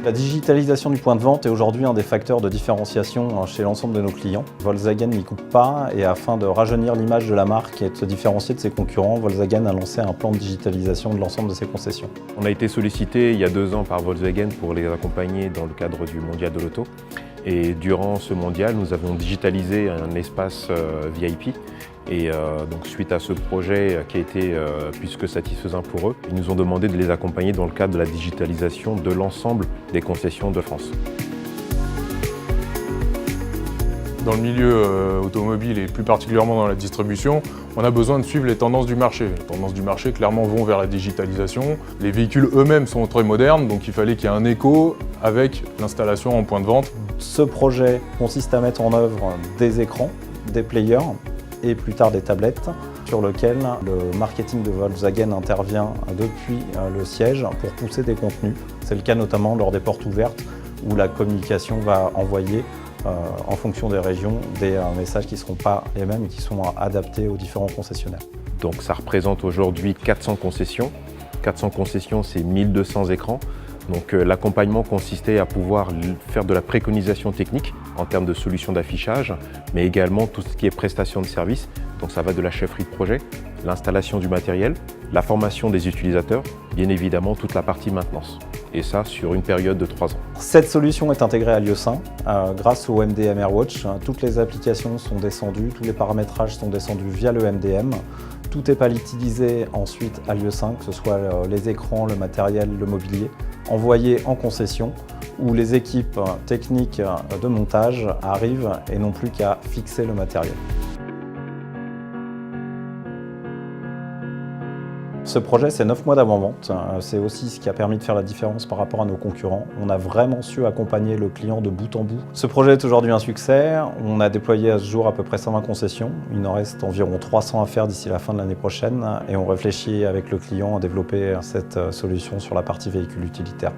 La digitalisation du point de vente est aujourd'hui un des facteurs de différenciation chez l'ensemble de nos clients. Volkswagen n'y coupe pas et afin de rajeunir l'image de la marque et de se différencier de ses concurrents, Volkswagen a lancé un plan de digitalisation de l'ensemble de ses concessions. On a été sollicité il y a 2 ans par Volkswagen pour les accompagner dans le cadre du Mondial de l'Auto. Et durant ce mondial, nous avons digitalisé un espace VIP. Et donc suite à ce projet qui a été plus que satisfaisant pour eux, ils nous ont demandé de les accompagner dans le cadre de la digitalisation de l'ensemble des concessions de France. Dans le milieu automobile et plus particulièrement dans la distribution, on a besoin de suivre les tendances du marché. Les tendances du marché clairement vont vers la digitalisation. Les véhicules eux-mêmes sont très modernes, donc il fallait qu'il y ait un écho avec l'installation en point de vente. Ce projet consiste à mettre en œuvre des écrans, des players et plus tard des tablettes sur lesquels le marketing de Volkswagen intervient depuis le siège pour pousser des contenus. C'est le cas notamment lors des portes ouvertes où la communication va envoyer en fonction des régions, des messages qui ne seront pas les mêmes et qui sont adaptés aux différents concessionnaires. Donc ça représente aujourd'hui 400 concessions. 400 concessions, c'est 1200 écrans. Donc l'accompagnement consistait à pouvoir faire de la préconisation technique en termes de solutions d'affichage, mais également tout ce qui est prestation de services. Donc ça va de la chefferie de projet, l'installation du matériel, la formation des utilisateurs, bien évidemment toute la partie maintenance. Et ça sur une période de 3 ans. Cette solution est intégrée à Lieusaint grâce au MDM AirWatch. Toutes les applications sont descendues, tous les paramétrages sont descendus via le MDM. Tout est palettisé ensuite à Lieusaint, que ce soit les écrans, le matériel, le mobilier, envoyé en concession où les équipes techniques de montage arrivent et n'ont plus qu'à fixer le matériel. Ce projet, c'est 9 mois d'avant-vente. C'est aussi ce qui a permis de faire la différence par rapport à nos concurrents. On a vraiment su accompagner le client de bout en bout. Ce projet est aujourd'hui un succès. On a déployé à ce jour à peu près 120 concessions. Il en reste environ 300 à faire d'ici la fin de l'année prochaine. Et on réfléchit avec le client à développer cette solution sur la partie véhicule utilitaire.